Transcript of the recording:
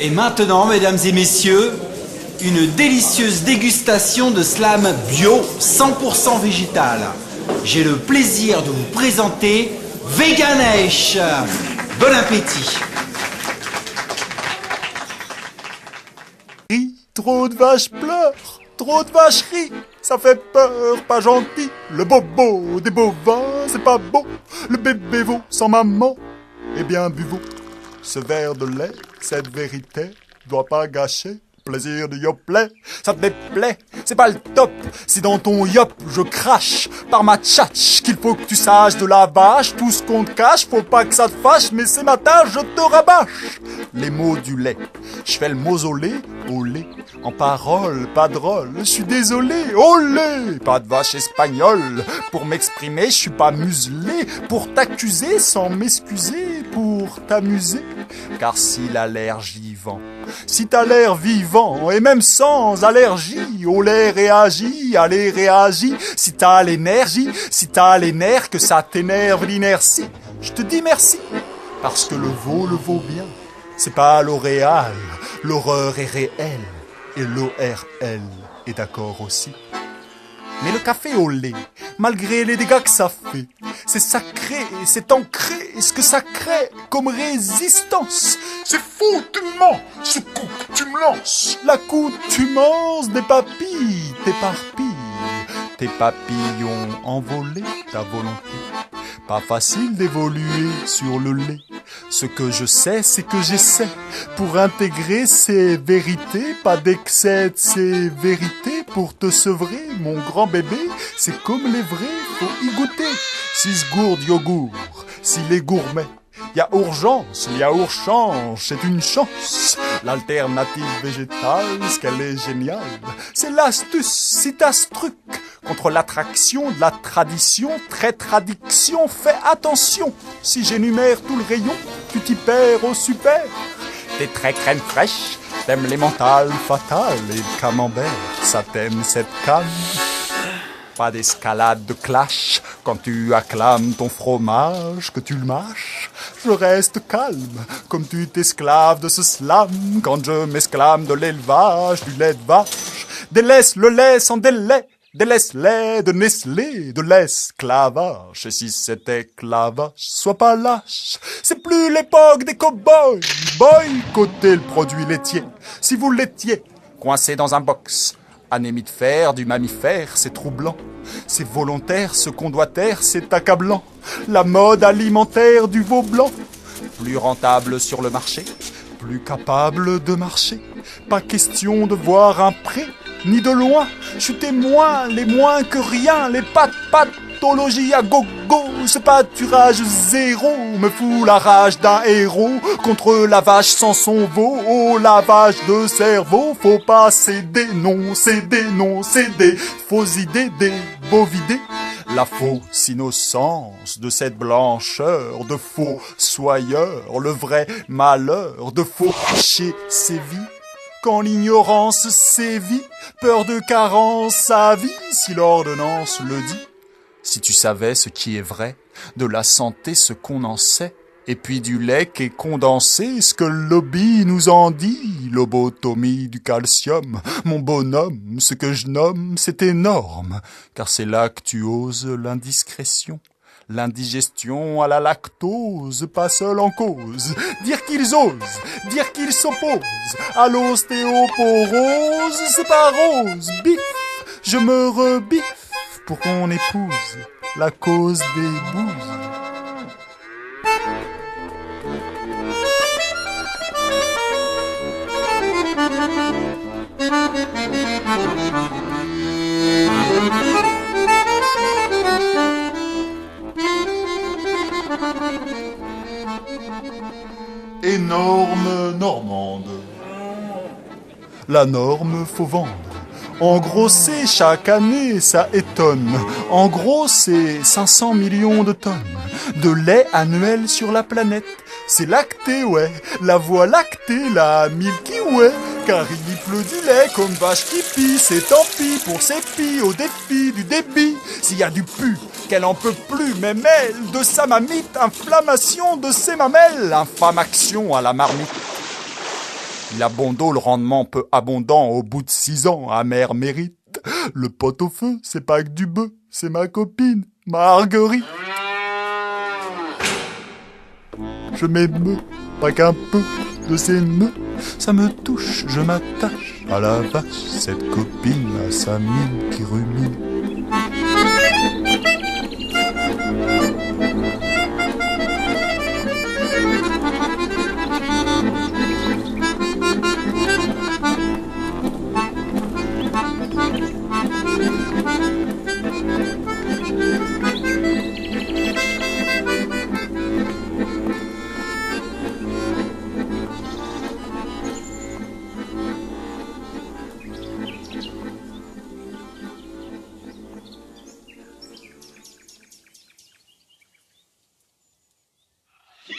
Et maintenant, mesdames et messieurs, une délicieuse dégustation de slam bio 100% végétal. J'ai le plaisir de vous présenter Veganesh. Bon appétit. Trop de vaches pleurent, trop de vaches rient, ça fait peur, pas gentil. Le bobo des bovins, c'est pas beau. Le bébé veau sans maman, eh bien buvons ce verre de lait. Cette vérité doit pas gâcher le plaisir du yoplait. Ça te déplaît, c'est pas le top. Si dans ton yop je crache par ma tchatch qu'il faut que tu saches de la vache. Tout ce qu'on te cache, faut pas que ça te fâche, mais c'est ma tâche, je te rabâche. Les mots du lait, je fais le mausolée au lait. En parole, pas drôle, je suis désolé, olé. Pas de vache espagnole, pour m'exprimer, je suis pas muselé. Pour t'accuser sans m'excuser, pour t'amuser. Car si l'allergie vend, si t'as l'air vivant, et même sans allergie, au lait réagit, allez réagis. Si t'as l'énergie, si t'as les nerfs, que ça t'énerve l'inertie, je te dis merci, parce que le vaut bien. C'est pas L'Oréal, l'horreur est réelle, et l'ORL est d'accord aussi. Mais le café au lait, malgré les dégâts que ça fait, c'est sacré, c'est ancré, ce que ça crée comme résistance. C'est fou, tu me mens, ce coup que tu me lances. L'accoutumance des papilles t'éparpille, tes papillons envolés, ta volonté. Pas facile d'évoluer sur le lait. Ce que je sais, c'est que j'essaie pour intégrer ces vérités, pas d'excès de ces vérités pour te sevrer, mon grand bébé. C'est comme les vrais, faut y goûter. 6 gourdes yogourt, s'il est gourmet. Y a urgence, le yaourt change, c'est une chance. L'alternative végétale, ce qu'elle est géniale, c'est l'astuce, si t'as ce truc. Contre l'attraction de la tradition, très tradiction, fais attention. Si j'énumère tout le rayon, tu t'y perds au super. T'es très crème fraîche, t'aimes les mentales fatales et le camembert, ça t'aime cette canne. Pas d'escalade de clash quand tu acclames ton fromage, que tu le mâches. Je reste calme, comme tu t'esclaves de ce slam, quand je m'esclame de l'élevage, du lait de vache. Délaisse le lait sans délai, délaisse-les de Nestlé, de l'esclavage. Et si c'était clavage, sois pas lâche. C'est plus l'époque des cow-boys. Boycottez le produit laitier. Si vous l'étiez, coincé dans un box. Anémie de fer, du mammifère, c'est troublant. C'est volontaire, ce qu'on doit taire, c'est accablant. La mode alimentaire du veau blanc. Plus rentable sur le marché, plus capable de marcher. Pas question de voir un pré, ni de loin. Je suis témoin, les moins que rien, les pathologies à gogo. Ce pâturage zéro me fout la rage d'un héros contre la vache sans son veau. Au lavage de cerveau, faut pas céder, non céder, non céder. Fausses idées, des bovidés. La fausse innocence de cette blancheur de faux soyeur, le vrai malheur de faux chez sévit. Quand l'ignorance sévit, peur de carence à vie, si l'ordonnance le dit. Si tu savais ce qui est vrai, de la santé ce qu'on en sait, et puis du lait qui est condensé, ce que le lobby nous en dit, lobotomie du calcium, mon bonhomme, ce que je nomme, c'est énorme, car c'est là que tu oses l'indiscrétion. L'indigestion à la lactose, pas seul en cause. Dire qu'ils osent, dire qu'ils s'opposent à l'ostéoporose, c'est pas rose. Bif, je me rebiffe pour qu'on épouse la cause des bouses. Énorme normande. La norme faut vendre. Engrosser chaque année, ça étonne. En gros, c'est 500 millions de tonnes de lait annuel sur la planète. C'est lacté, ouais. La voie lactée, la Milky Way. Car il y pleut du lait comme vache qui pie. C'est tant pis pour ses filles au défi du débit. S'il y a du pu, qu'elle en peut plus, même elle, de sa mamite, inflammation de ses mamelles, infâme action à la marmite. Il a bon dos, le rendement peu abondant au bout de 6 ans, amer mérite. Le pot au feu, c'est pas que du bœuf, c'est ma copine, Marguerite. Je m'émeus, pas qu'un peu de ses nœuds, ça me touche, je m'attache à la vache, cette copine a sa mine qui rumine.